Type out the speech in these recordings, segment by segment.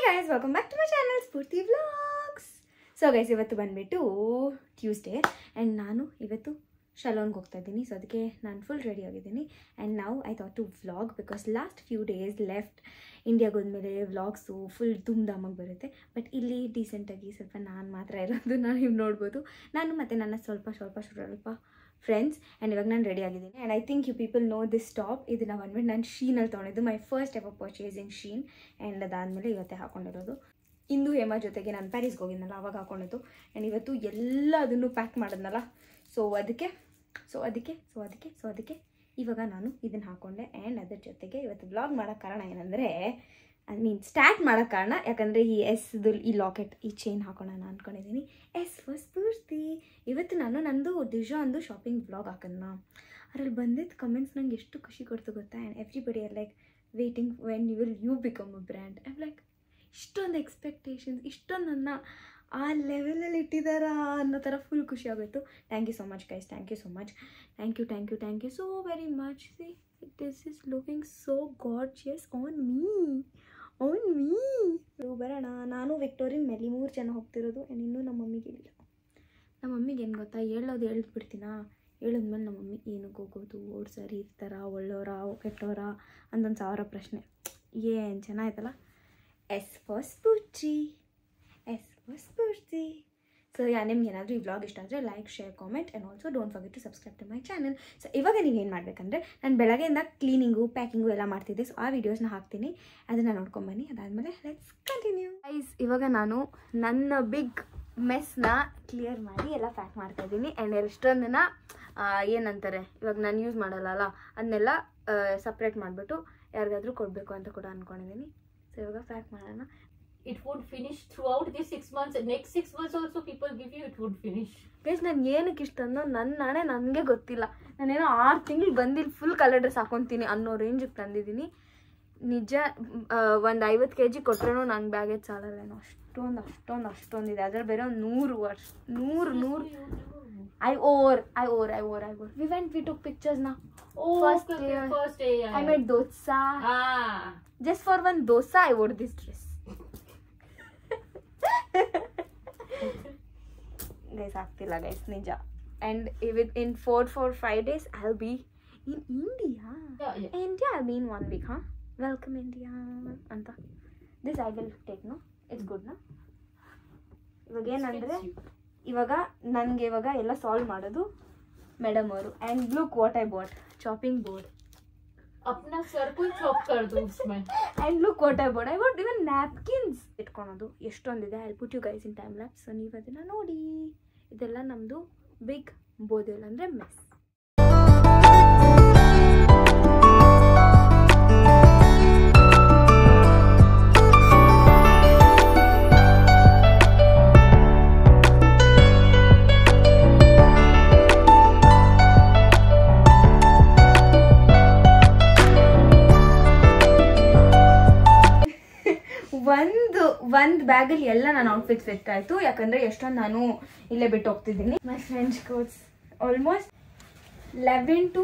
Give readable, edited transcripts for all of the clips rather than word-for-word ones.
guys, welcome back to my channel Spurti Vlogs. So guys, ಇವತ್ತು ಬಂದ್ಬಿಟ್ಟು Tuesday and ನಾನು ಇವತ್ತು ಶಲೋನ್ಗೆ ಹೋಗ್ತಾ ಇದ್ದೀನಿ. ಸೊ ಅದಕ್ಕೆ ನಾನು ಫುಲ್ ರೆಡಿ ಆಗಿದ್ದೀನಿ ಆ್ಯಂಡ್ ನಾವು I thought to vlog because last few days left ಇಂಡಿಯಾಗೆ ಹೋದ್ಮೇಲೆ ವ್ಲಾಗ್ಸು ಫುಲ್ ಧೂಮ್ಧಾಮಾಗಿ ಬರುತ್ತೆ. ಬಟ್ ಇಲ್ಲಿ ಡೀಸೆಂಟಾಗಿ ಸ್ವಲ್ಪ ನಾನು ಮಾತ್ರ ಇರೋದು, ನೀವು ನೋಡ್ಬೋದು. ನಾನು ಮತ್ತು ನನ್ನ ಸ್ವಲ್ಪ ಫ್ರೆಂಡ್ಸ್ ಆ್ಯಂಡ್ ಇವಾಗ ನಾನು ರೆಡಿ ಆಗಿದ್ದೀನಿ and I think you people know this top. ಇದನ್ನು ಬಂದ್ಬಿಟ್ಟು ನಾನು ಶೀನಲ್ಲಿ ತೊಗೊಂಡಿದ್ದು, my first ever purchase in Shein. And ಅದಾದಮೇಲೆ ಇವತ್ತೇ ಹಾಕೊಂಡಿರೋದು. ಇಂದು ಹೇಮಾ ಜೊತೆಗೆ ನಾನು ಪ್ಯಾರಿಸ್ಗೆ ಹೋಗಿದ್ನಲ್ಲ ಆವಾಗ ಹಾಕೊಂಡಿದ್ದು ಆ್ಯಂಡ್ ಇವತ್ತು ಎಲ್ಲದನ್ನು ಪ್ಯಾಕ್ ಮಾಡಿದ್ನಲ್ಲ. ಸೊ ಅದಕ್ಕೆ ಇವಾಗ ನಾನು ಇದನ್ನು ಹಾಕ್ಕೊಂಡೆ. ಆ್ಯಂಡ್ ಅದ್ರ ಜೊತೆಗೆ ಇವತ್ತು ವ್ಲಾಗ್ ಮಾಡೋಕ್ಕೆ ಕಾರಣ ಏನಂದರೆ ಸ್ಟಾರ್ಟ್ ಮಾಡೋಕ್ಕೆ ಕಾರಣ ಯಾಕಂದರೆ ಈ ಎಸ್ದು ಈ ಲಾಕೆಟ್ ಈ ಚೈನ್ ಹಾಕೋಣ ಅಂದ್ಕೊಂಡಿದ್ದೀನಿ. ಎಸ್ ಫಾರ್ ಸ್ಫೂರ್ತಿ. ಇವತ್ತು ನಾನು ನಂದು ದಿಜಾನ್ದು ಶಾಪಿಂಗ್ ವ್ಲಾಗ್ ಹಾಕೋಣ. ಅದ್ರಲ್ಲಿ ಬಂದಿದ್ದು ಕಮೆಂಟ್ಸ್ ನಂಗೆ ಎಷ್ಟು ಖುಷಿ ಕೊಡ್ತು ಗೊತ್ತಾ. And everybody are like waiting when you become a brand. I am like ಇಷ್ಟೊಂದು ಎಕ್ಸ್ಪೆಕ್ಟೇಷನ್ಸ್, ಇಷ್ಟೊಂದು ನನ್ನ ಆ ಲೆವೆಲಲ್ಲಿ ಇಟ್ಟಿದ್ದಾರಾ ಅನ್ನೋ ಥರ ಫುಲ್ ಖುಷಿ ಆಗೋಯ್ತು. Thank you so much guys, thank you so much, thank you so very much. See this is looking so gorgeous on me. ಬರೋಣ. ನಾನು ವಿಕ್ಟೋರಿಯನ್ ಮೇಲೆ 3 ಜನ ಹೋಗ್ತಿರೋದು ಆ್ಯಂಡ್ ಇನ್ನೂ ನಮ್ಮ ಮಮ್ಮಿಗೆ ಇಲ್ಲ. ನಮ್ಮ ಮಮ್ಮಿಗೆ ಏನು ಗೊತ್ತಾ, ಹೇಳ್ಬಿಡ್ತೀನಾ. ಹೇಳಿದ್ಮೇಲೆ ನಮ್ಮ ಮಮ್ಮಿ ಏನಕ್ಕೆ ಹೋಗೋದು, ಅವ್ರು ಸರಿ ಇರ್ತಾರ, ಒಳ್ಳೆಯವರ ಕೆಟ್ಟವರ ಅಂದೊಂದು 1000 ಪ್ರಶ್ನೆ. ಏನು ಚೆನ್ನಾಯ್ತಲ್ಲ. S for Spoorthi. ಸೊ ನಿಮ್ಗೆ ಏನಾದರೂ ಈ ವ್ಲಾಗ್ ಇಷ್ಟ ಆದರೆ like, share, comment and also don't forget to subscribe to my channel. So ಇವಾಗ ನೀವೇನು ಮಾಡಬೇಕಂದ್ರೆ, ನಾನು ಬೆಳಗ್ಗೆಯಿಂದ ಕ್ಲೀನಿಂಗು ಪ್ಯಾಕಿಂಗು ಎಲ್ಲ ಮಾಡ್ತಿದ್ದೆ. ಸೊ ಆ ವೀಡಿಯೋಸ್ನ ಹಾಕ್ತೀನಿ, ಅದನ್ನು ನೋಡ್ಕೊಂಬನ್ನಿ. ಅದಾದಮೇಲೆ ಲೆಟ್ಸ್ ಕಂಟಿನ್ಯೂ. ಗೈಸ್, ಇವಾಗ ನಾನು ನನ್ನ ಬಿಗ್ ಮೆಸ್ನ ಕ್ಲಿಯರ್ ಮಾಡಿ ಎಲ್ಲ ಪ್ಯಾಕ್ ಮಾಡ್ತಾಯಿದ್ದೀನಿ. ಆ್ಯಂಡ್ ಎಷ್ಟೊಂದನ್ನು ಏನಂತಾರೆ ಇವಾಗ ನಾನು ಯೂಸ್ ಮಾಡಲ್ಲ ಅದನ್ನೆಲ್ಲ ಸಪ್ರೇಟ್ ಮಾಡಿಬಿಟ್ಟು ಯಾರಿಗಾದರೂ ಕೊಡಬೇಕು ಅಂತ ಕೂಡ ಅಂದ್ಕೊಂಡಿದ್ದೀನಿ. ಸೊ ಇವಾಗ ಪ್ಯಾಕ್ ಮಾಡೋಣ. It would finish throughout these 6 months. Next 6 months also people give you, it would finish. Guys, ನಾನು ಏನಕ್ಕೆ ಇಷ್ಟ ಅನ್ನೋ ನಾನೇ ನನಗೆ ಗೊತ್ತಿಲ್ಲ. ನಾನೇನೋ 6 ತಿಂಗಳು ಬಂದಿಲ್ಲಿ ಫುಲ್ ಕಲರ್ ಡ್ರೆಸ್ ಹಾಕೊತೀನಿ ಅನ್ನೋ ರೇಂಜಿಗೆ ತಂದಿದ್ದೀನಿ. ನಿಜ ಒಂದು 50 kg ಕೊಟ್ರೂ ನಂಗೆ ಬ್ಯಾಗೇಜ್ ಸಾಲಲ್ಲೇನೋ. ಅಷ್ಟೊಂದಿದೆ. ಅದ್ರಲ್ಲಿ ಬೇರೆ ಒಂದು 100 I wore. We took pictures now. Oh, first day. I made dosa. Just for one dosa I wore this dress. Guys, ಆಗ್ತಿಲ್ಲ ಗೈಸ್ ನಿಜ. And in 4-5 days I'll be in India. India I'll be in 1 week. Welcome India ಅಂತ. This I will take, no? It's good, no? ಇವಾಗ ಏನಂದರೆ ನನಗೆ ಎಲ್ಲ solve ಮಾಡೋದು madam ಅವರು. And look what I bought, chopping board. अपना sir को chop कर दो उसमें. And look what I bought even napkins. ಇಟ್ಕೊಳೋದು ಎಷ್ಟೊಂದಿದೆ. I put you guys in time lapse. So ನೀವು ಅದನ್ನು ನೋಡಿ. ಇದೆಲ್ಲ ನಮ್ಮದು ಬಿಗ್ ಬೋದೆಲ್ ಅಂದರೆ ಮೆಸ್. ಒಂದು ಬ್ಯಾಗಲ್ಲಿ ಎಲ್ಲ ನನ್ನ ಔಟ್ಫಿಟ್ಸ್ ಫಿಟ್ ಆಯಿತು. ಯಾಕಂದರೆ ಎಷ್ಟೊಂದು ನಾನು ಇಲ್ಲೇ ಬಿಟ್ಟು ಹೋಗ್ತಿದ್ದೀನಿ. My friends coats almost 11 to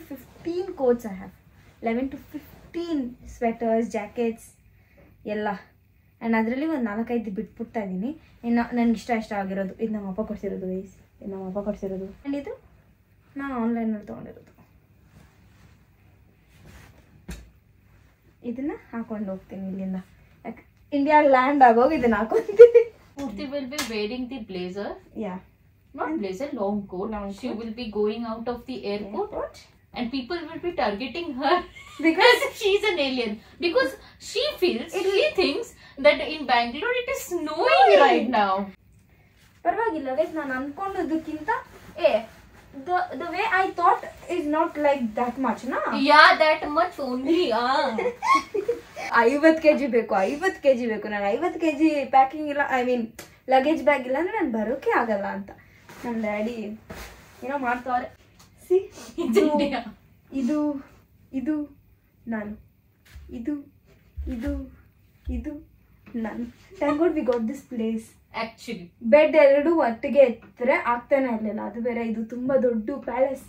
15 coats I have. 11 to 15 sweaters, jackets ಎಲ್ಲ. ಆ್ಯಂಡ್ ಅದರಲ್ಲಿ ಒಂದು 4-5 ಬಿಟ್ಬಿಡ್ತಾ ಇದ್ದೀನಿ. ಇನ್ನು ನನಗೆ ಇಷ್ಟ ಆಗಿರೋದು ಇದು ನಮ್ಮ ಅಪ್ಪ ಕೊಡ್ಸಿರೋದು ವೈಸ್. ಆ್ಯಂಡ್ ಇದು ನಾನು ಆನ್ಲೈನಲ್ಲಿ ತೊಗೊಂಡಿರೋದು. ಇದನ್ನ ಹಾಕೊಂಡು ಹೋಗ್ತೀನಿ ಇಲ್ಲಿಂದ. ಇಂಡಿಯಾ ಲ್ಯಾಂಡ್ ಆಗೋಗಿ ಇದನ್ನ ಹಾಕೊಂತೀನಿ. Purti will be wearing the blazer. Yeah. Not blazer, long coat. She will be going out of the airport. And people will be targeting her because she's an alien. Because she thinks that in Bangalore it is snowing right now. ಪರವಾಗಿಲ್ಲ guys, ನಾನು ಅನ್ಕೊಂಡದಕ್ಕಿಂತ the way I thought is not like that much, na? Yeah, that much only. 50 kg ಬೇಕು. ನಾನು 50 kg packing ಇಲ್ಲ, I mean luggage bag ಇಲ್ಲ ಅಂದರೆ ನಾನು ಬರೋಕೆ ಆಗಲ್ಲ ಅಂತ ನಮ್ಮ ಡ್ಯಾಡಿ ಏನೋ ಮಾಡ್ತಾವ್ರೆ. ಸಿ ಇದು ನಾನು, ಇದು ನಾನು. Thank god we got this place. Actually bed 2 ಒಟ್ಟಿಗೆ ಎತ್ತರೆ ಆಗ್ತಾನೆ ಇರಲಿಲ್ಲ. ಅದು ಬೇರೆ ಇದು ತುಂಬ ದೊಡ್ಡ palace.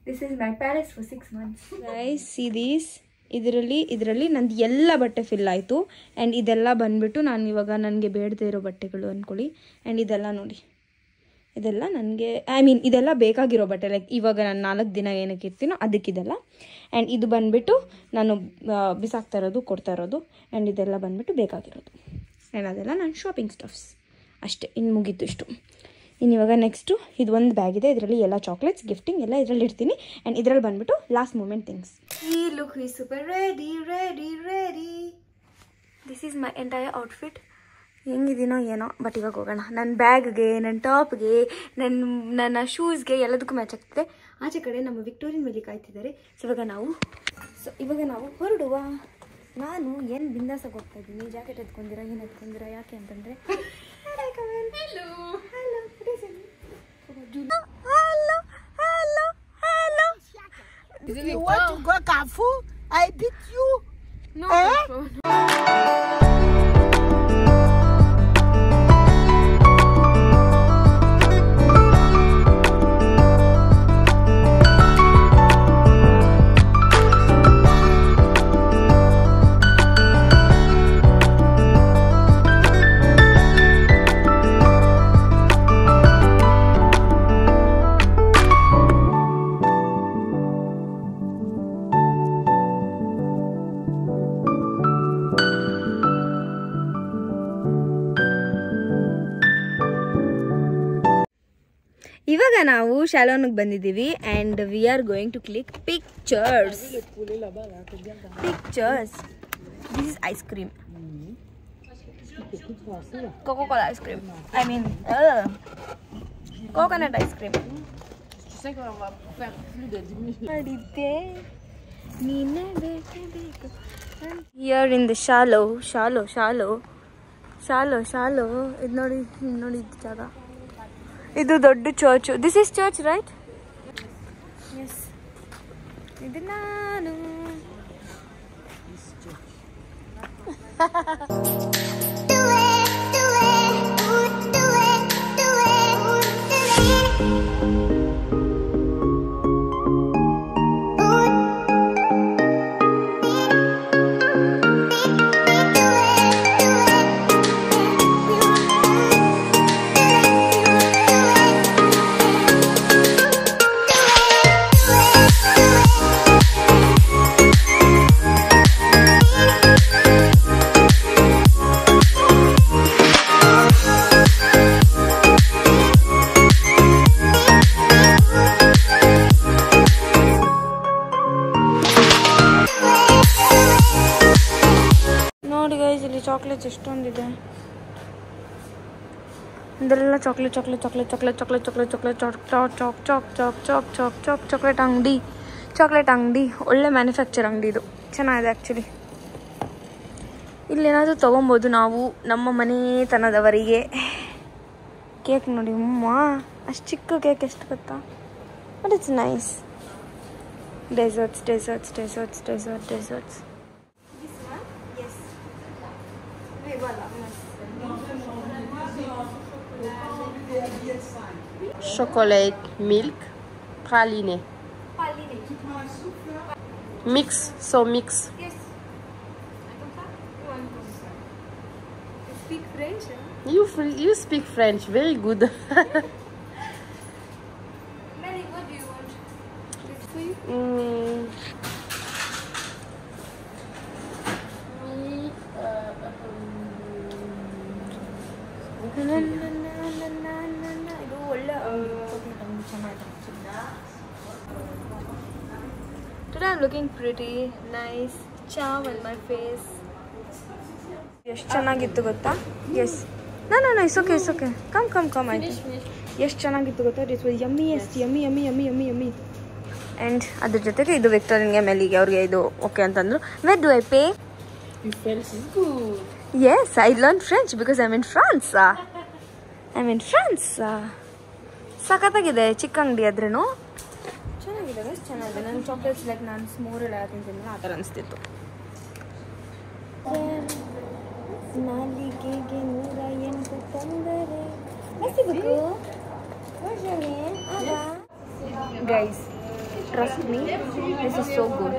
This is my palace for 6 months. Guys, see these ಇದರಲ್ಲಿ ನಂದು ಎಲ್ಲ ಬಟ್ಟೆ ಫಿಲ್ ಆಯಿತು. ಆ್ಯಂಡ್ ಇದೆಲ್ಲ ಬಂದುಬಿಟ್ಟು ನಾನು ಇವಾಗ ನನಗೆ ಬೇಡದೇ ಇರೋ ಬಟ್ಟೆಗಳು ಅಂದ್ಕೊಳ್ಳಿ. ಆ್ಯಂಡ್ ಇದೆಲ್ಲ ನೋಡಿ, ಇದೆಲ್ಲ ನನಗೆ ಇದೆಲ್ಲ ಬೇಕಾಗಿರೋ ಬಟ್ಟೆ. ಲೈಕ್ ಇವಾಗ ನಾನು 4 ದಿನ ಏನಕ್ಕೆ ಇರ್ತೀನೋ ಅದಕ್ಕಿದೆಲ್ಲ. ಆ್ಯಂಡ್ ಇದು ಬಂದುಬಿಟ್ಟು ನಾನು ಬಿಸಾಕ್ತಾ ಇರೋದು, ಕೊಡ್ತಾ ಇರೋದು. ಆ್ಯಂಡ್ ಇದೆಲ್ಲ ಬಂದುಬಿಟ್ಟು ಬೇಕಾಗಿರೋದು. ಆ್ಯಂಡ್ ಅದೆಲ್ಲ ನಾನು ಶಾಪಿಂಗ್ ಸ್ಟಫ್ಸ್ ಅಷ್ಟೇ. ಇನ್ನು ಮುಗೀತು ಇಷ್ಟು. ಇನ್ನು ಇವಾಗ ನೆಕ್ಸ್ಟು ಇದು ಒಂದು ಬ್ಯಾಗ್ ಇದೆ. ಇದರಲ್ಲಿ ಎಲ್ಲ ಚಾಕ್ಲೇಟ್ಸ್, ಗಿಫ್ಟಿಂಗ್ ಎಲ್ಲ ಇದರಲ್ಲಿ ಇಡ್ತೀನಿ. ಆ್ಯಂಡ್ ಇದರಲ್ಲಿ ಬಂದುಬಿಟ್ಟು ಲಾಸ್ಟ್ ಮೂಮೆಂಟ್ ಥಿಂಗ್ಸ್. ಈ look is super ready. This is my entire outfit. ಹೆಂಗಿದ್ದೀನೋ ಏನೋ, ಬಟ್ ಇವಾಗ ಹೋಗೋಣ. ನನ್ನ ಬ್ಯಾಗ್ಗೆ, ನನ್ನ ಟಾಪ್ಗೆ, ನನ್ನ ಶೂಸ್ಗೆ ಎಲ್ಲದಕ್ಕೂ ಮ್ಯಾಚ್ ಆಗ್ತಿದೆ. ಆಚೆ ಕಡೆ ನಮ್ಮ ವಿಕ್ಟೋರಿಯನ್ ಮೇಲೆ ಕಾಯ್ತಿದ್ದಾರೆ. ಸೊ ಇವಾಗ ನಾವು ಹೊರಡುವ. ನಾನು ಏನು ಬಿಂದಾಸಾಗಿ ಹೋಗ್ತಾ ಇದ್ದೀನಿ. ಜಾಕೆಟ್ ಎತ್ಕೊಂಡಿರಾ, ಏನು ಎತ್ಕೊಂಡಿರಾ? ಯಾಕೆ ಅಂತಂದರೆ If you want to go Carrefour, I beat you. No. ಇವಾಗ ನಾವು ಶಾಲೋನಿಗೆ ಬಂದಿದ್ದೀವಿ. And we are going to click pictures. This is ice cream, Coca-Cola ice cream. Coconut ice cream. Here in the chateau. ಇದು ನೋಡಿ ಇದು ಜಾಗ. ಇದು ದೊಡ್ಡ church. This is church right? Yes. ಇದು ನಾನು. ನೋಡಿ ಗೈಸ್, ಇಲ್ಲಿ ಚಾಕ್ಲೇಟ್ಸ್ ಎಷ್ಟೊಂದಿದೆ. ಇದೆಲ್ಲ ಚಾಕ್ಲೇಟ್ ಅಂಗಡಿ. ಒಳ್ಳೆ ಮ್ಯಾನುಫ್ಯಾಕ್ಚರ್ ಅಂಗಡಿ ಇದು. ಚೆನ್ನಾಗಿದೆ ಆ್ಯಕ್ಚುಲಿ. ಇಲ್ಲೇನಾದರೂ ತೊಗೊಬೋದು ನಾವು ನಮ್ಮ ಮನೆತನದವರಿಗೆ. ಕೇಕ್ ನೋಡಿ, ಅಷ್ಟು ಚಿಕ್ಕ ಕೇಕ್ ಎಷ್ಟು ಗೊತ್ತಾ? But it's nice. Deserts. Chocolate, milk, praline. Mix. Yes. You speak French? You speak French, very good. Mary, what do you want? This for you? ಇದು ಒಳ್ಳೆ ಚೆನ್ನಾಗಿದೆ. Today I'm looking pretty nice, charm on my face. ಎಷ್ಟು ಚೆನ್ನಾಗಿತ್ತು ಗೊತ್ತಾ? S. No, it's okay. Come ಆಯ್ತು. ಎಷ್ಟು ಚೆನ್ನಾಗಿತ್ತು ಗೊತ್ತಾ? It was yummy. ಆ್ಯಂಡ್ ಅದ್ರ ಜೊತೆಗೆ ಇದು ವಿಕ್ಟೋರಿಯನ್ಗೆ ಮೆಲಿಗೆ ಅವ್ರಿಗೆ ಇದು ಓಕೆ ಅಂತಂದ್ರು. Where do I pay? You French is good. Yes, I learned French because I'm in France. ಸಖತ್ತಾಗಿದೆ. ಚಿಕ್ಕ ಅಂಗಡಿ ಆದ್ರೂ ಚೆನ್ನಾಗಿದೆ. ನನ್ನ ಚಾಕ್ಲೇಟ್ಸ್ ಲೈಕ್ ನಾನು ಸ್ಮೋರೆಲ್ಲ ತಿಂತೀನಿ ಆ ಥರ ಅನಿಸ್ತಿತ್ತು. ನಾಲಿಗೆಗೆ 108 ತೊಂದರೆ. Guys, trust me, this is so good.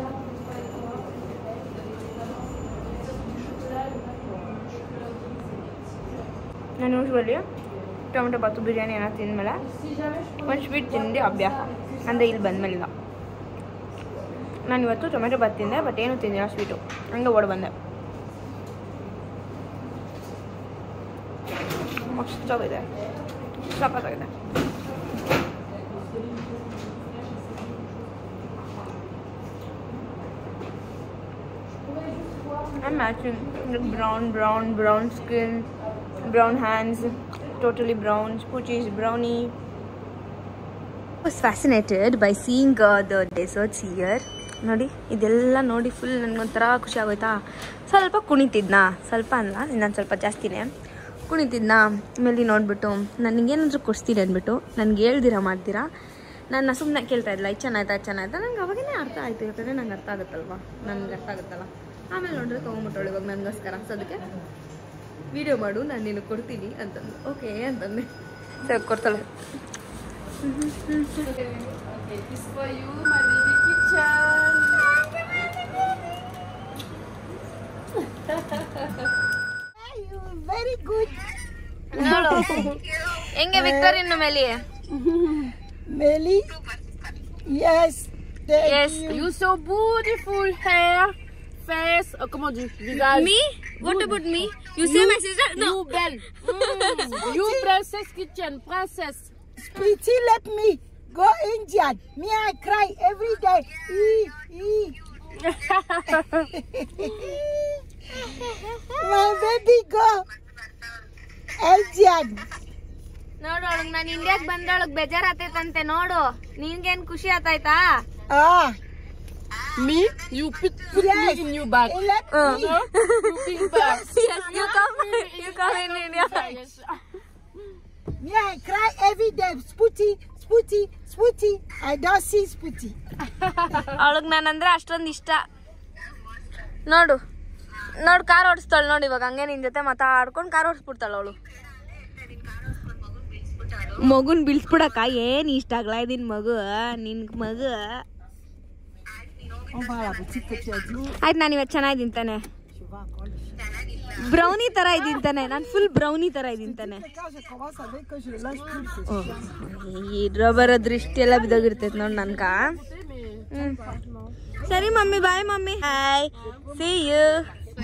ನಾನು ಯೂಶ್ವಲಿ ಟೊಮೆಟೊ ಬಾತು ಬಿರಿಯಾನಿ ಏನೋ ತಿಂದಮೇಲೆ ಒಂದು ಸ್ವೀಟ್ ತಿಂದು ಅಭ್ಯಾಸ ಅಂದರೆ ಇಲ್ಲಿ ಬಂದಮೇಲಿಲ್ಲ. ನಾನು ಇವತ್ತು ಟೊಮೆಟೊ ಬಾತ್ ತಿಂದೆ, ಬಟ್ ಏನೂ ತಿಂದಿಲ್ಲ ಸ್ವೀಟು, ಹಂಗೆ ಓಡಿ ಬಂದೆ. ಮಸ್ತಾಗಿದೆ, ಸಖತ್ತಾಗಿದೆ. I'm matching like brown skin, brown hands, totally brown. Poochie is brownie. I was fascinated by seeing the desserts here. ನೋಡಿ ಇದೆಲ್ಲ ನೋಡಿ ಫುಲ್ ನನಗೊಂಥರ ಖುಷಿ ಆಗೋಯ್ತಾ. ಸ್ವಲ್ಪ ಕುಣಿತಿದ್ನಾ, ಸ್ವಲ್ಪ ಅಲ್ಲ ಇನ್ನೊಂದು ಸ್ವಲ್ಪ ಜಾಸ್ತಿನೇ ಕುಣಿತಿದ್ನಾ. ಆಮೇಲೆ ನೋಡಿಬಿಟ್ಟು ನನಗೇನಾದರೂ ಕೊಡಿಸ್ತೀನಿ ಅಂದ್ಬಿಟ್ಟು ನನಗೆ ಹೇಳ್ದಿರಾ ಮಾಡ್ತೀರಾ, ನನ್ನ ಸುಮ್ಮನೆ ಕೇಳ್ತಾ ಇದ್ದಿಲ್ಲ. ಇದು ಚೆನ್ನಾಯ್ತಾ ನಂಗೆ ಅವಾಗೇ ಅರ್ಥ ಆಯಿತು, ಯಾಕಂದರೆ ನಂಗೆ ಅರ್ಥ ಆಗುತ್ತಲ್ವ, ನನಗೆ ಅರ್ಥ ಆಗುತ್ತಲ್ಲ. ಆಮೇಲೆ ನೋಡಿದ್ರೆ ತೊಗೊಂಬಿಟ್ಟಳು ಇವಾಗ ನನಗೋಸ್ಕರ. ಸೊ ಅದಕ್ಕೆ ವಿಡಿಯೋ ಮಾಡು, ನಾನು ನಿನಗೆ ಕೊಡ್ತೀನಿ ಅಂತಂದು. ಓಕೆ ಅಂತಂದೆ. ಸರ್ ಕೊಡ್ತಾಳೆ. Very good. ನೋಡು ಹೆಂಗೆ ವಿಕ್ಟೋರಿಯನ್ ಮೇಲೆ. Melly. Yes. Yes. You so beautiful hair, face. Comment on dit? Visage. Me? What about me? You say my sister? No. You belle. You princess kitchen, princess. Sweetie, let me go Indian. Me, I cry every day. My baby go Indian. ನೋಡು ಅವಳಿಗೆ ನಾನು ಇಂಡಿಯಾಗೆ ಬಂದೊಳಗೆ ಬೇಜಾರಾತೈತಂತೆ. ನೋಡು ನಿನ್ಗೇನ್ ಖುಷಿ ಆತಾಯ್ತಾ? Me? You put Yes. me in your bag. Let me. You think back. Yes, you come in India. Yes. Me, I cry every day. Spooty. I don't see Spooty. ಅವಳಿಗೆ ನಾನಂದ್ರೆ ಅಷ್ಟೊಂದು ಇಷ್ಟ. ನೋಡು ಕಾರ್ ಓಡಿಸ್ತಾಳೆ ನೋಡಿ ಇವಾಗ. ಹಂಗೆ ನಿನ್ ಜೊತೆ ಮಾತಾಡ್ಕೊಂಡು ಕಾರ್ ಓಡಿಸ್ಬಿಡ್ತಾಳೆ ಅವಳು. ಮಗುನ್ ಬೀಳ್ಸ್ಬಿಡಕ್ಕ ಏನ್ ಇಷ್ಟ ಆಗ್ಲಾ ಇದೀನ್ ಮಗು, ನಿನ್ ಮಗು. ಆಯ್ತು, ನಾನು ಇವತ್ತು ಚೆನ್ನಾಗಿದ್ದೀನಿ ತಾನೆ, ಬ್ರೌನಿ ತರ ಇದೀನಿ ತಾನೆ, ನಾನು ಫುಲ್ ಬ್ರೌನಿ ತರ ಇದೀನಿ ತಾನೆ. ಇರೋ ಬರೋ ದೃಷ್ಟಿ ಎಲ್ಲ ಬಿದ್ದೋಗಿರ್ತೈತೆ ನೋಡಿ ನನ್ಗ. ಸರಿ mummy, bye mummy. Hi, see you.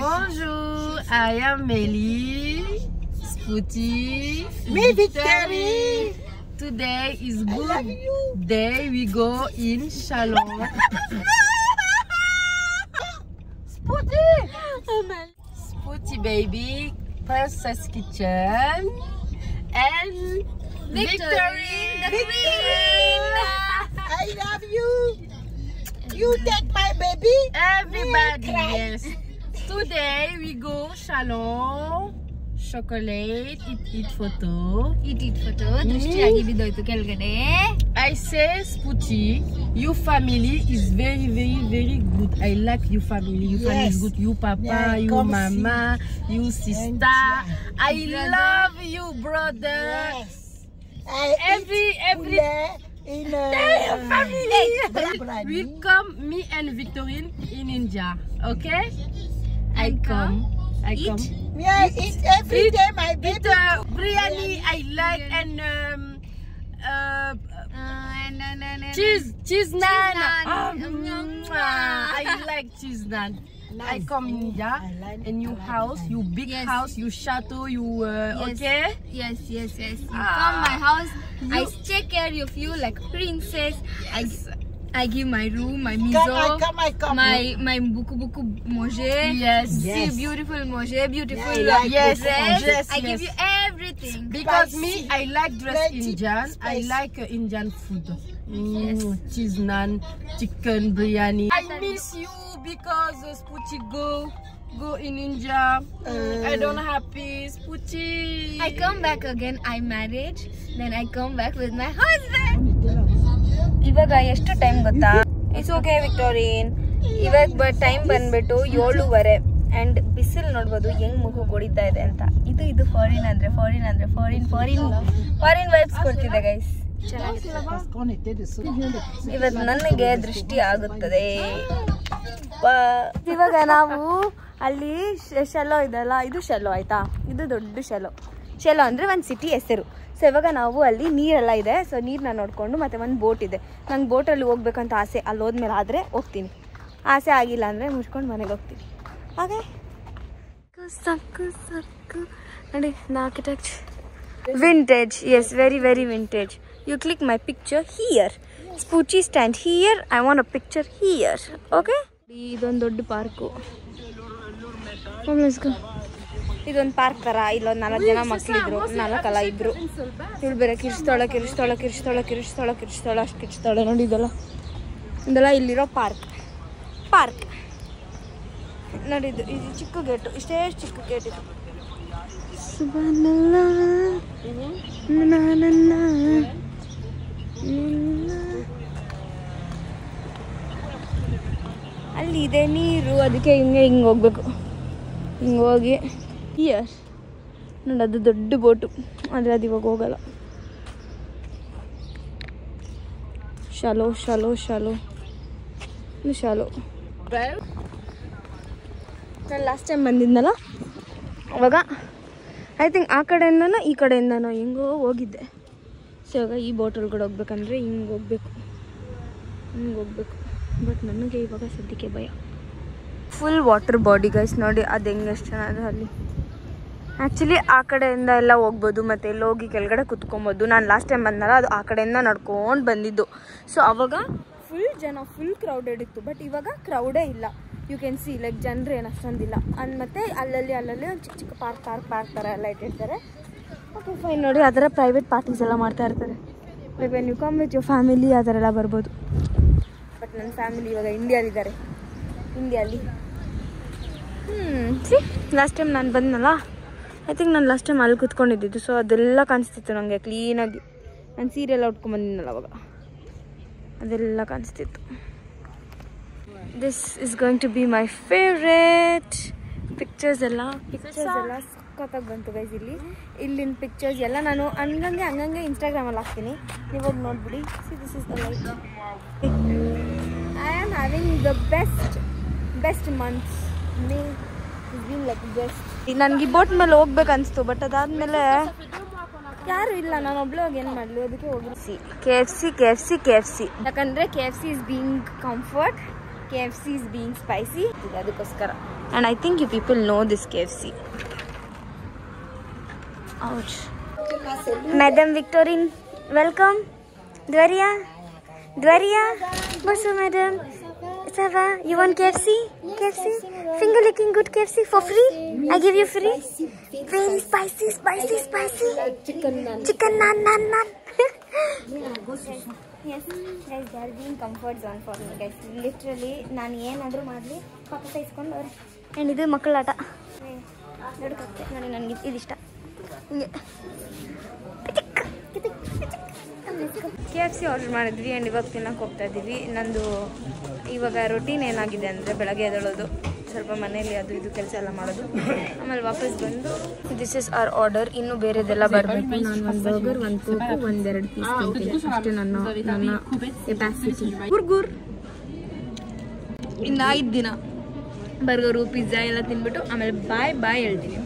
Bonjour, I am Melly, Spooty, Me, Victory. Today is good day. We go in Shalom. Spooty baby, Princess Kitchen, and Victory, the queen. I love you. You take my baby. Everybody, Me, I cry. yes. Today we go Shalom. Chocolate, eat photo. Eat photo ದೃಷ್ಟಿಯಾಗಿ ಬಿದ್ದೋಯ್ತು ಕೆಳಗಡೆ. I say, Spooty, your family is very, very, very good. I like your family. Your family is Yes. good. You papa, Yeah, you come mama, you sister. I love you, brother. Yes. Every in family. Brani. We come, me and Victorine in India. Okay? I come. Yeah, eat every day, my Eat baby. biryani. I like and cheese naan. I like cheese naan. I come in India, a new house, you big house, you chateau, you okay? Yes. You come my house. I take care of you like princess. I give my room, my miso, I come. my buku moje. Yes. See beautiful moje, beautiful Yeah, I like yes, dress. yes, I give yes. you everything. Because Spicy. me, I like dress Plenty Indian. I spicy. like Indian food. Cheese naan, chicken biryani. I miss you because Spooty go in India. I don't happy, Spooty. I come back again. I married. Then I come back with my husband. ಇವಾಗ ಎಷ್ಟು time ಗೊತ್ತಾ? It's okay Victorian. ಇವಾಗ time ಬಂದ್ಬಿಟ್ಟು 7:30 and ಬಿಸಿಲು ನೋಡ್ಬೋದು ಹೆಂಗ್ ಮುಖ ಹೊಡಿತಾ ಇದೆ ಅಂತ. ಇದು ಫಾರಿನ್ ಅಂದ್ರೆ ಫಾರಿನ್ ವೈಬ್ಸ್ ಕೊಡ್ತಿದೆ ಗೈಸ್. ಇವತ್ತು ನನಗೆ ದೃಷ್ಟಿ ಆಗುತ್ತದೆ. ಇವಾಗ ನಾವು ಅಲ್ಲಿ ಶೆಲ್ಲೋ ಇದೆಲ್ಲ, ಇದು ಶೆಲ್ಲೋ ಆಯ್ತಾ, ಇದು ದೊಡ್ಡ ಶೆಲ್ಲೋ. ಶೆಲೋ ಅಂದರೆ ಒಂದು ಸಿಟಿ ಹೆಸರು. ಸೊ ಇವಾಗ ನಾವು ಅಲ್ಲಿ ನೀರೆಲ್ಲ ಇದೆ, ಸೊ ನೀರನ್ನ ನೋಡಿಕೊಂಡು ಮತ್ತು ಒಂದು ಬೋಟ್ ಇದೆ. ನಂಗೆ ಬೋಟಲ್ಲಿ ಹೋಗ್ಬೇಕಂತ ಆಸೆ, ಅಲ್ಲಿ ಹೋದ್ಮೇಲೆ ಆದರೆ ಹೋಗ್ತೀನಿ, ಆಸೆ ಆಗಿಲ್ಲ ಅಂದರೆ ಮುಚ್ಕೊಂಡು ಮನೆಗೆ ಹೋಗ್ತೀನಿ. ಹಾಗೆ ಸಾಕು ಸಾಕು ನೋಡಿ architect vintage. Yes, very very vintage. You click my picture here. ಸ್ಪೂಚಿ stand here. I want a picture here. Okay, ಇದೊಂದು ದೊಡ್ಡ ಪಾರ್ಕು. ಇದೊಂದು ಪಾರ್ಕ್ ಥರ. ಇಲ್ಲೊಂದು 4 ಜನ ಮಕ್ಕಳಿದ್ರು, 4 ಅಲ್ಲ 2. ಇವಳು ಬೇರೆ ಕಿರಿಸ್ತಾಳೆ ಅಷ್ಟು ಕಿರಿಸ್ತಾಳೆ ನೋಡಿ. ಇದೆಲ್ಲ ಇಲ್ಲಿರೋ ಪಾರ್ಕ್ ನೋಡಿದ್ದು. ಇದು ಚಿಕ್ಕ ಗೇಟು, ಇಷ್ಟೇ ಚಿಕ್ಕ ಗೇಟ್ ಇದು. ಅಲ್ಲಿ ಇದೆ ನೀರು, ಅದಕ್ಕೆ ಹಿಂಗೆ ಹೋಗ್ಬೇಕು. ಹಿಂಗೆ ಹೋಗಿ ಹಿಯರ್ ನೋಡಿ, ಅದು ದೊಡ್ಡ ಬೋಟು, ಆದರೆ ಅದು ಇವಾಗ ಹೋಗಲ್ಲ. ಶಾಲೋ ನಾನು ಲಾಸ್ಟ್ ಟೈಮ್ ಬಂದಿದ್ನಲ್ಲ ಅವಾಗ ಐ ಥಿಂಕ್ ಆ ಕಡೆಯಿಂದನೋ ಈ ಕಡೆಯಿಂದನೋ ಹಿಂಗೋ ಹೋಗಿದ್ದೆ. ಸೊ ಇವಾಗ ಈ ಬೋಟ್ ಒಳಗಡೆ ಹೋಗ್ಬೇಕಂದ್ರೆ ಹಿಂಗೆ ಹೋಗ್ಬೇಕು. ಬಟ್ ನನಗೆ ಇವಾಗ ಸದ್ಯಕ್ಕೆ ಭಯ. ಫುಲ್ ವಾಟರ್ ಬಾಡಿ ಗೈಸ್ ನೋಡಿ, ಅದು ಹೆಂಗೆ ಎಷ್ಟು ಚೆನ್ನಾಗಿದೆ ಅಲ್ಲಿ. ಆ್ಯಕ್ಚುಲಿ ಆ ಕಡೆಯಿಂದ ಎಲ್ಲ ಹೋಗ್ಬೋದು, ಮತ್ತು ಇಲ್ಲಿ ಹೋಗಿ ಕೆಳಗಡೆ ಕುತ್ಕೊಬೋದು. ನಾನು ಲಾಸ್ಟ್ ಟೈಮ್ ಬಂದಲ್ಲ, ಅದು ಆ ಕಡೆಯಿಂದ ನಡ್ಕೊಂಡು ಬಂದಿದ್ದು. ಸೊ ಅವಾಗ ಫುಲ್ ಕ್ರೌಡೆಡ್ ಇತ್ತು. ಬಟ್ ಇವಾಗ ಕ್ರೌಡೇ ಇಲ್ಲ. ಯು ಕ್ಯಾನ್ ಸಿ ಲೈಕ್ ಜನರು ಏನು ಅಷ್ಟೊಂದಿಲ್ಲ. ಮತ್ತು ಅಲ್ಲಲ್ಲಿ ಒಂದು ಚಿಕ್ಕ ಪಾರ್ಕ್ ಥರ ಎಲ್ಲ ಇಟ್ಟಿರ್ತಾರೆ. Okay fine. ನೋಡಿ ಆ ಥರ ಪ್ರೈವೇಟ್ ಪಾರ್ಟೀಸ್ ಎಲ್ಲ ಮಾಡ್ತಾ ಇರ್ತಾರೆ. Like when you come with your family ಆ ಥರ ಎಲ್ಲ ಬರ್ಬೋದು. ಬಟ್ ನನ್ನ ಫ್ಯಾಮಿಲಿ ಇವಾಗ ಇಂಡಿಯಾಲಿದ್ದಾರೆ. ಲಾಸ್ಟ್ ಟೈಮ್ ನಾನು ಬಂದನಲ್ಲ, ಐ ಥಿಂಕ್ ನಾನು ಲಾಸ್ಟ್ ಟೈಮ್ ಅಲ್ಲಿ ಕೂತ್ಕೊಂಡಿದ್ದು. ಸೊ ಅದೆಲ್ಲ ಕಾಣಿಸ್ತಿತ್ತು ನನಗೆ ಕ್ಲೀನಾಗಿ. ನಾನು ಸೀರೆಲ್ಲ ಉಟ್ಕೊಂಡ್ಬಂದಿದ್ದನಲ್ಲ ಅವಾಗ, ಅದೆಲ್ಲ ಕಾಣಿಸ್ತಿತ್ತು. This is going to be my favourite. Pictures ಎಲ್ಲ ಸಖತ್ತಾಗಿ ಬಂತು ಗೈಸ್. ಇಲ್ಲಿನ ಪಿಕ್ಚರ್ಸ್ ಎಲ್ಲ ನಾನು ಹಂಗಂಗೆ ಇನ್ಸ್ಟಾಗ್ರಾಮಲ್ಲಿ ಹಾಕ್ತೀನಿ, ನೀವು ಹೋಗಿ ನೋಡ್ಬಿಡಿ. See this is the light. I am having the best months. May is been like best. ನನಗೆ ಈ ಬೋಟ್ ಮೇಲೆ ಹೋಗ್ಬೇಕು ಅನಿಸ್ತು, ಬಟ್ ಅದಾದಮೇಲೆ ಯಾರು ಇಲ್ಲ, ನಾನು ಒಬ್ಳು ಹೋಗಿ ಏನು ಮಾಡಲಿ, ಅದಕ್ಕೆ ಹೋಗಿ KFC ಯಾಕಂದರೆ KFC is being comfort, KFC is being spicy. ಅದಕ್ಕೋಸ್ಕರ. And I think you people know this KFC. Ouch. Madam Victorine, welcome. Dwaria. Bonjour madam. Ça va? You want KFC? Finger licking good KFC for free? I give you free. Very spicy. Chicken naan. Yes, guys, they are being comfort zone for me, guys. Literally, ನಾನು ಏನಾದರೂ ಮಾಡಲಿ ಪಾಪ ಸಹಿಸ್ಕೊಂಡು ಅವ್ರೆ. And ಇದು ಮಕ್ಕಳ ಆಟ ನೋಡ್ಕೊತ್ತೆ ನೋಡಿ, ನನಗೆ ಇದಿಷ್ಟ. ಹಿಂಗೆ KFC ಆರ್ಡರ್ ಮಾಡಿದ್ವಿ ಆ್ಯಂಡ್ ಇವಾಗ ತಿನ್ನೋಕೆ ಹೋಗ್ತಾ ಇದ್ದೀವಿ. ನಂದು ಇವಾಗ ರೊಟೀನ್ ಏನಾಗಿದೆ ಅಂದರೆ ಬೆಳಗ್ಗೆ ಎದ್ದೇಳೋದು, ಸ್ವಲ್ಪ ಮನೇಲಿ ಅದು ಇದು ಕೆಲಸ ಎಲ್ಲ ಮಾಡೋದು, ಆಮೇಲೆ ವಾಪಸ್ ಬಂದು ದಿಸ್ ಇಸ್ ಅವರ್ ಆರ್ಡರ್. ಇನ್ನೂ ಬೇರೆದೆಲ್ಲ ಬರಬೇಕು. ನಾನು ಒಂದು ಬರ್ಗರ್, ಒಂದು ಕೋಕು, 1-2 ಪೀಸ್ ತಿಂತೀನಿ ಅಷ್ಟೇ. ನನ್ನ ಕೆಪಾಸಿಟಿ. ಗುರ್ಗುರ್ ಇನ್ನು 5 ದಿನ ಬರ್ಗರು ಪಿಜ್ಜಾ ಎಲ್ಲ ತಿನ್ಬಿಟ್ಟು ಆಮೇಲೆ ಬಾಯ್ ಹೇಳ್ತೀನಿ.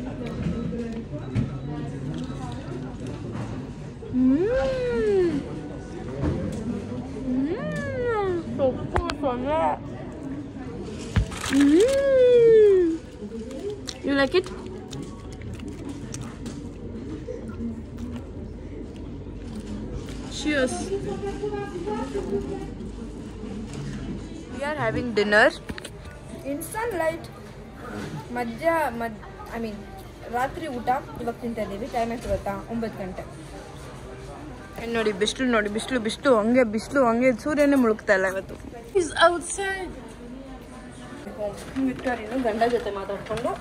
You like it? Cheers. We are having dinner in sunlight. ರಾತ್ರಿ ಊಟ ಇವಾಗ ತಿಂತಾ ಇದ್ದೀವಿ. ಟೈಮ್ ಎಷ್ಟು ಗೊತ್ತಾ? 9 ಗಂಟೆ. ನೋಡಿ ಬಿಸಿಲು ಹಂಗೆ ಸೂರ್ಯನೇ ಮುಳುಗ್ತಾ ಇಲ್ಲ ಇವತ್ತು. He's outside. ವಿಕ್ಟೋರಿಯನು ಗಂಡ ಜೊತೆ ಮಾತಾಡ್ಕೊಂಡು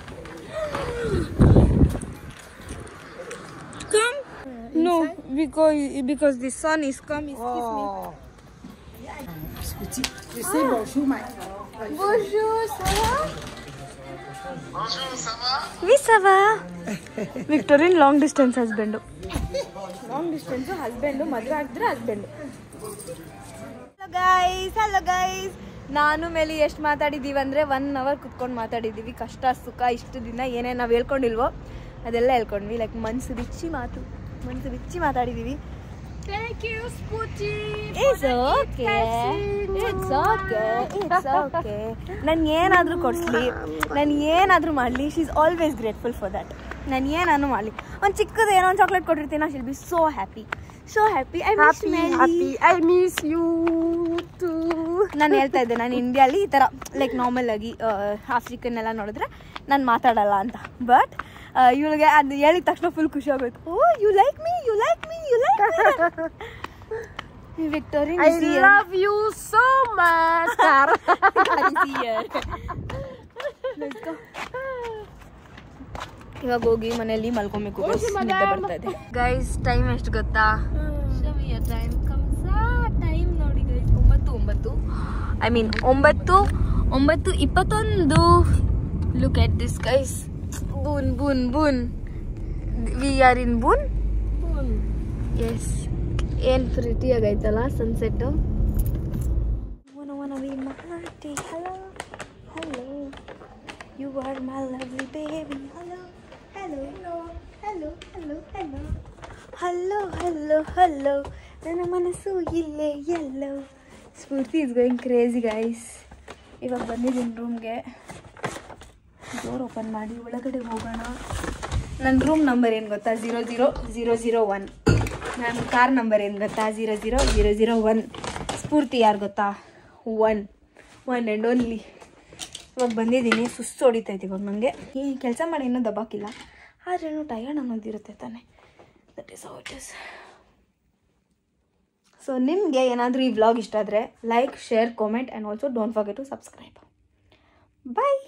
come. No, because the sun is coming. Excuse me. You say bonjour, my. Bonjour, ça va? Oui, ça va. Victorine long distance husband. ಮದುವೆ ಆಗಿದ್ರೆ ಹಸ್ಬೆಂಡು. ಹಲೋ ಗೈಸ್, ನಾನು ಮೇಲೆ ಎಷ್ಟು ಮಾತಾಡಿದ್ದೀವಿ ಅಂದರೆ 1 hour ಕುತ್ಕೊಂಡು ಮಾತಾಡಿದ್ದೀವಿ. ಕಷ್ಟ ಸುಖ ಇಷ್ಟು ದಿನ ಏನೇನು ನಾವು ಹೇಳ್ಕೊಂಡಿಲ್ವೋ ಅದೆಲ್ಲ ಹೇಳ್ಕೊಂಡ್ವಿ. ಲೈಕ್ ಮನಸ್ಸು ಬಿಚ್ಚಿ ಮಾತಾಡಿದ್ದೀವಿ. Thank you, Spooty. It's okay. ನಾನು ಏನಾದರೂ ಕೊಡಿಸ್ಲಿ, ನಾನು ಏನಾದರೂ ಮಾಡಲಿ, she is always grateful for that. ನಾನು ಏನಾದ್ರು ಮಾಡಲಿ, ಒಂದು ಚಿಕ್ಕದು ಏನೋ ಒಂದು ಚಾಕ್ಲೇಟ್ ಕೊಟ್ಟಿರ್ತೀನಿ, she'll be so happy. I miss you too. ನಾನು ಹೇಳ್ತಾ ಇದ್ದೆ, ನಾನು ಇಂಡಿಯಾಲಿ ಈ ಥರ ಲೈಕ್ ನಾರ್ಮಲ್ ಆಗಿ ಆಫ್ರಿಕನ್ ಎಲ್ಲ ನೋಡಿದ್ರೆ ನಾನು ಮಾತಾಡಲ್ಲ ಅಂತ. ಬಟ್ ಇವಳಿಗೆ ಅದು ಹೇಳಿದ ತಕ್ಷಣ ಫುಲ್ ಖುಷಿ ಆಗೋಯ್ತು. Oh you like me victory, I love you so much. ಇವಾಗ ಹೋಗಿ ಮನೆಯಲ್ಲಿ ಮಲ್ಕೊಬೇಕು, ನಿದ್ದೆ ಬರ್ತಾ ಇದೆ. ಗೈಸ್ ಟೈಮ್ ಎಷ್ಟು ಗೊತ್ತಾ? ಟೈಮ್ ನೋಡಿ guys, 9:21. Look at this guys. Boon. We are in Boon. Yes. ಏನ್ ಪ್ರೀತಿ ಆಗೈತಲ್ಲ sunset. Wanna be my hearty. Hello. You are my lovely baby. Hello. ನನ್ನ ಮನಸ್ಸು ಇಲ್ಲೇ ಎಲ್ಲೋ. ಸ್ಫೂರ್ತಿ ಇಸ್ ಗೋಯಿಂಗ್ ಕ್ರೇಜಿ ಗೈಸ್. ಇವಾಗ ಬಂದಿದ್ದೀನಿ ರೂಮ್ಗೆ. ಡೋರ್ ಓಪನ್ ಮಾಡಿ ಒಳಗಡೆ ಹೋಗೋಣ. ನನ್ನ ರೂಮ್ ನಂಬರ್ ಏನು ಗೊತ್ತಾ? 00001. ನನ್ನ ಕಾರ್ ನಂಬರ್ ಏನು ಗೊತ್ತಾ? 00001. ಸ್ಫೂರ್ತಿ ಯಾರು ಗೊತ್ತಾ? 1 ಆ್ಯಂಡ್ ಓನ್ಲಿ. ಇವಾಗ ಬಂದಿದ್ದೀನಿ, ಸುಸ್ತು ಹೊಡಿತೈತೆ ಇವಾಗ ನನಗೆ. ಈ ಕೆಲಸ ಮಾಡಿ ಇನ್ನೂ ದಬ್ಬಾಕಿಲ್ಲ, ಆದ್ರೇನು ಟಯರ್ಡ್ ಅನ್ನೋದಿರುತ್ತೆ ತಾನೆ. That is how it is. So ನಿಮಗೆ ಏನಾದರೂ ಈ ವ್ಲಾಗ್ ಇಷ್ಟ ಆದರೆ like, share, comment and also don't forget to subscribe. Bye.